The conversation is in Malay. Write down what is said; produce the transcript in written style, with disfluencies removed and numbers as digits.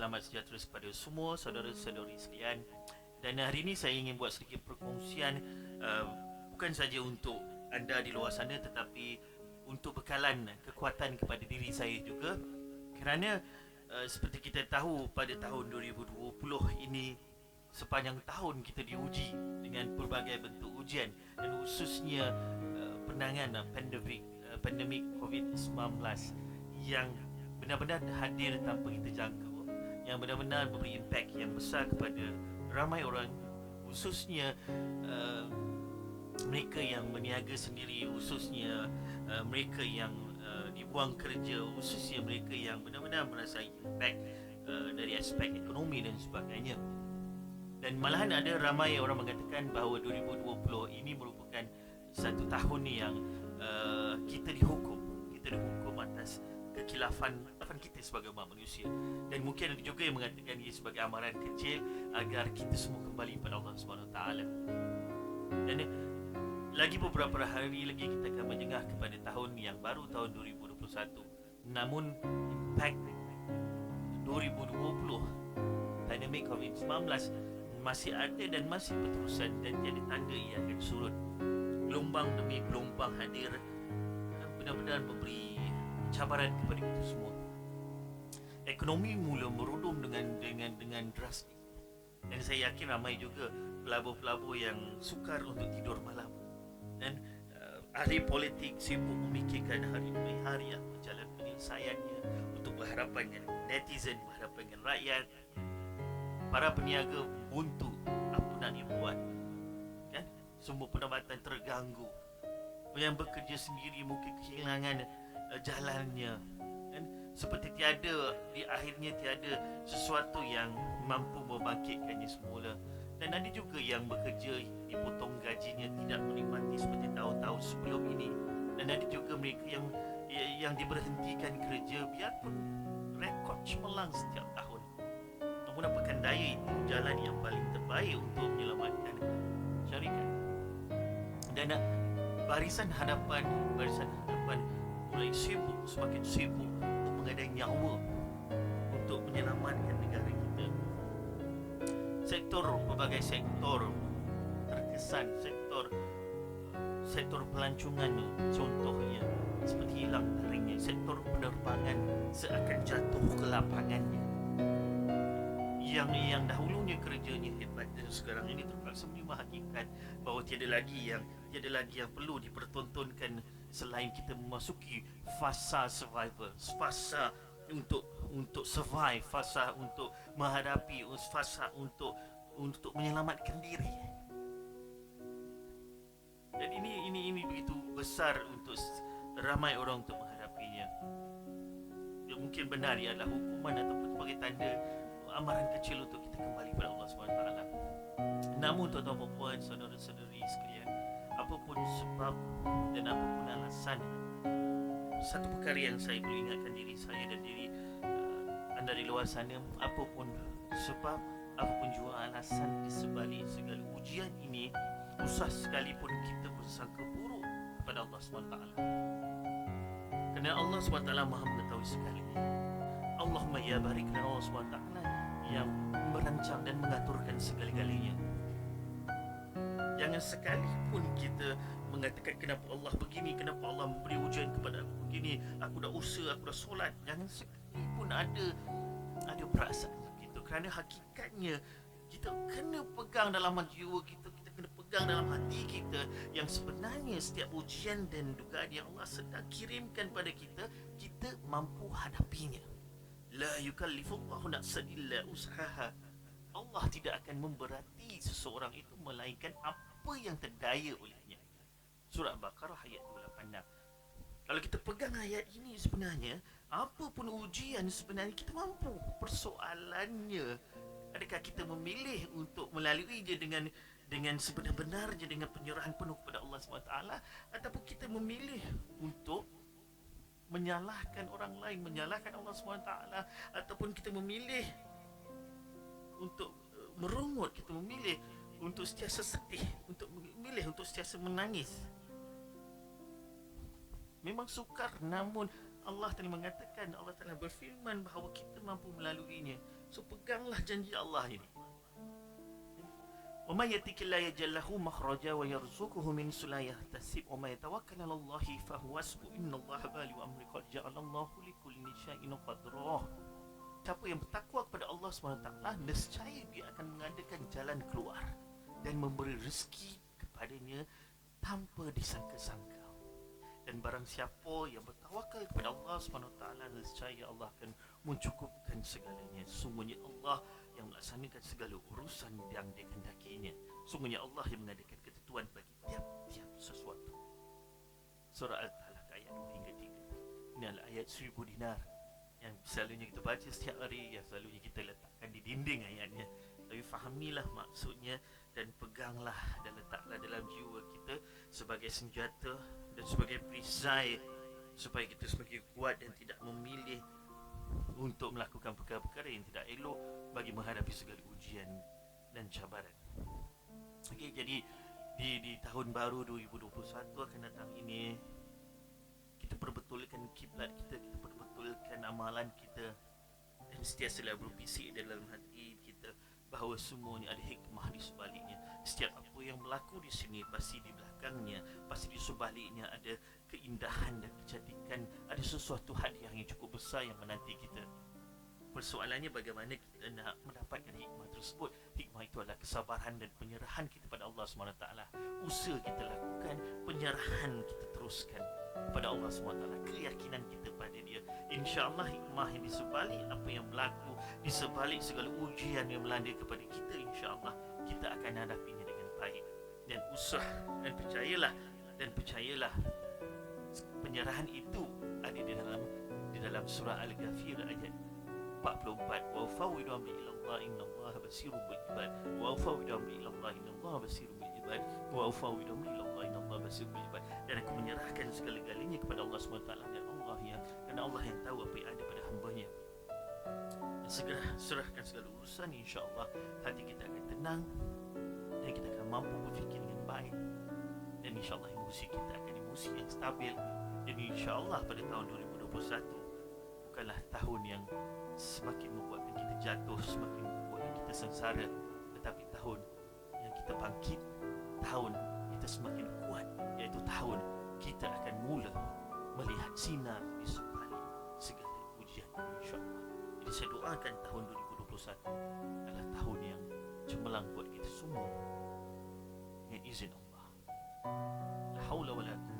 selamat sejahtera kepada semua saudara-saudari sekalian. Dan hari ini saya ingin buat sedikit perkongsian uh, bukan saja untuk anda di luar sana tetapi untuk bekalan kekuatan kepada diri saya juga. Kerana seperti kita tahu pada tahun 2020 ini sepanjang tahun kita diuji dengan pelbagai bentuk ujian dan khususnya penanganan pandemik COVID-19 yang benar-benar hadir tanpa kita jangka, yang benar-benar memberi impak yang besar kepada ramai orang, khususnya mereka yang berniaga sendiri, khususnya mereka yang dibuang kerja, khususnya mereka yang benar-benar merasai impak dari aspek ekonomi dan sebagainya. Dan malahan ada ramai orang mengatakan bahawa 2020 ini merupakan satu tahun yang kita dihukum atas kekilafan kita sebagai umat manusia. Dan mungkin ada juga yang mengatakan ia sebagai amaran kecil agar kita semua kembali kepada Allah Subhanahu Wa Taala. Dan lagi beberapa hari lagi kita akan menjengah kepada tahun yang baru, tahun 2021. Namun impak 2020 pandemik COVID-19 masih ada dan masih berterusan dan tiada tanda ia akan surut. Gelombang demi gelombang hadir benar-benar memberi cabaran kepada kita semua. Ekonomi mula merudum dengan drastik. Dan saya yakin ramai juga pelabur-pelabur yang sukar untuk tidur malam. Dan ahli politik sibuk memikirkan hari demi hari jalan penyelesaiannya untuk berhadapan dengan netizen, berhadapan dengan rakyat. Para peniaga buntu, apa nak dibuat? Kan? Semua pendapatan terganggu. Yang bekerja sendiri mungkin kehilangan jalannya. Kan? Seperti akhirnya tiada sesuatu yang mampu membangkitkannya semula. Dan ada juga yang bekerja dipotong gajinya tidak menikmati seperti tahun-tahun sebelum ini. Dan ada juga mereka yang diberhentikan kerja biarpun rekod cemerlang setiap tahun. Namun apakah daya itu jalan yang paling terbaik untuk menyelamatkan syarikat? Dan barisan hadapan mulai semakin sibuk untuk menggadai nyawa untuk menyelamatkan negara kita. Pelbagai sektor terkesan, sektor pelancongan contohnya seperti hilang taringnya, sektor penerbangan seakan jatuh ke lapangannya. Yang dahulunya kerjanya hebat dan sekarang ini terpaksa menerima hakikat bahawa tiada lagi yang perlu dipertontonkan selain kita memasuki fasa survival, fasa untuk survive, fasa untuk menghadapi, fasa untuk menyelamatkan diri. Dan ini begitu besar untuk ramai orang untuk menghadapinya. Ya, mungkin benar ia adalah hukuman ataupun sebagai tanda amaran kecil untuk kita kembali kepada Allah SWT. Namun tuan-tuan dan puan, saudara-saudari sekalian, apapun sebab dan apapun alasan, satu perkara yang saya boleh ingatkan diri saya dan diri anda di luar sana, apapun sebab, apapun juga alasan di sebalik segala ujian ini, usah sekalipun kita bersangka buruk kepada Allah SWT. Kerana Allah SWT Maha mengetahui segalanya. Allahumma ya barik, kerana Allah SWT yang merancang dan mengaturkan segala-galanya. Jangan sekalipun kita mengatakan kenapa Allah begini, kenapa Allah memberi ujian kepada aku begini, aku dah usaha, aku dah solat. Jangan sekalipun ada perasaan begitu. Kerana hakikatnya kita kena pegang dalam jiwa kita, kita kena pegang dalam hati kita yang sebenarnya setiap ujian dan dugaan yang Allah sedang kirimkan pada kita, kita mampu hadapinya. La yukallifullahu nafsan illa usahaha. Allah tidak akan memberati seseorang itu melainkan apa yang terdaya olehnya. Surah Al-Baqarah ayat 286. Kalau kita pegang ayat ini, sebenarnya apapun ujian sebenarnya kita mampu. Persoalannya, adakah kita memilih untuk melalui dia dengan sebenar-benarnya, dengan penyerahan penuh kepada Allah SWT, ataupun kita memilih untuk menyalahkan orang lain, menyalahkan Allah SWT, ataupun kita memilih untuk merungut, kita memilih untuk sentiasa sedih, untuk memilih untuk sentiasa menangis. Memang sukar, namun Allah telah mengatakan, Allah telah berfirman bahawa kita mampu melaluinya. So peganglah janji Allah ini. وَمَا يَتِكِ اللَّهِ يَجَلَّهُ مَخْرَجًا وَيَرْزُقُهُ مِنْ سُلَا يَحْتَسِبُ وَمَا يَتَوَكَّلَ عَلَى اللَّهِ فَهُوَ حَسْبُهُ إِنَّ اللَّهَ بَالِغُ أَمْرِهِ قَدْ جَعَلَ اللَّهُ لِكُلِّ شَيْءٍ قَدْرًا. Siapa yang bertakwa kepada Allah SWT, nescaya dia akan mengadakan jalan keluar dan memberi rezeki kepadanya tanpa disangka-sangka. Dan barang siapa yang bertawakal kepada Allah SWT, nescaya Allah akan mencukupkan segalanya. Sungguhnya Allah yang melaksanakan segala urusan yang dikehendakinya. Sungguhnya Allah yang mengadakan ketentuan bagi tiap-tiap sesuatu. Surah Al-Talaq ayat 2 hingga 3. Ini adalah ayat 1000 dinar yang selalunya kita baca setiap hari, yang selalunya kita letakkan di dinding ayatnya. Tapi fahamilah maksudnya dan peganglah dan letaklah dalam jiwa kita sebagai senjata dan sebagai perisai supaya kita semakin kuat dan tidak memilih untuk melakukan perkara-perkara yang tidak elok bagi menghadapi segala ujian dan cabaran. Okey, jadi di tahun baru 2021 akan datang ini, kita perbetulkan kiblat kita, kita perbetulkan amalan kita, dan sentiasalah berbisik dalam hati kita bahawa semuanya ada hikmah di sebaliknya. Setiap apa yang berlaku di sini, pasti di belakangnya, pasti di sebaliknya ada keindahan dan kecantikan, ada sesuatu hadiah yang cukup besar yang menanti kita. Persoalannya bagaimana kita nak mendapatkan hikmah tersebut. Hikmah itu adalah kesabaran dan penyerahan kita pada Allah SWT. Usaha kita lakukan, penyerahan kita teruskan kepada Allah SWT, keyakinan kita pada dia. InsyaAllah hikmah yang di sebalik apa yang berlaku, di sebalik segala ujian yang melanda kepada kita, InsyaAllah kita akan hadapinya dengan baik. Dan usaha dan percayalah penyerahan itu ada di dalam surah Al-Ghafir ayat 44. Wa ufawwidu amri ila Allah innallaha basirun bil ibad. Wa ufawwidu amri ila Allah innallaha basirun bil ibad. Wa ufawwidu amri ila Allah innallaha basirun bil ibad. Dan aku menyerahkan segala-galanya kepada Allah SWT, dan Allah kerana Allah yang tahu apa yang ada pada hamba-Nya. Dan segera serahkan segala urusan, insya-Allah hati kita akan tenang dan kita akan mampu berfikir dengan baik. Dan insya-Allah emosi kita akan emosi yang stabil. Dan insya-Allah pada tahun 2021 bukanlah tahun yang semakin membuatkan kita jatuh, semakin membuatkan kita sengsara, tetapi tahun yang kita bangkit, tahun kita semakin kuat, iaitu tahun kita akan mula melihat sinar di sebalik segala ujian, insya-Allah. Jadi saya doakan tahun 2021 adalah tahun yang cemerlang buat kita semua dengan izin Allah. La haula wala quwwata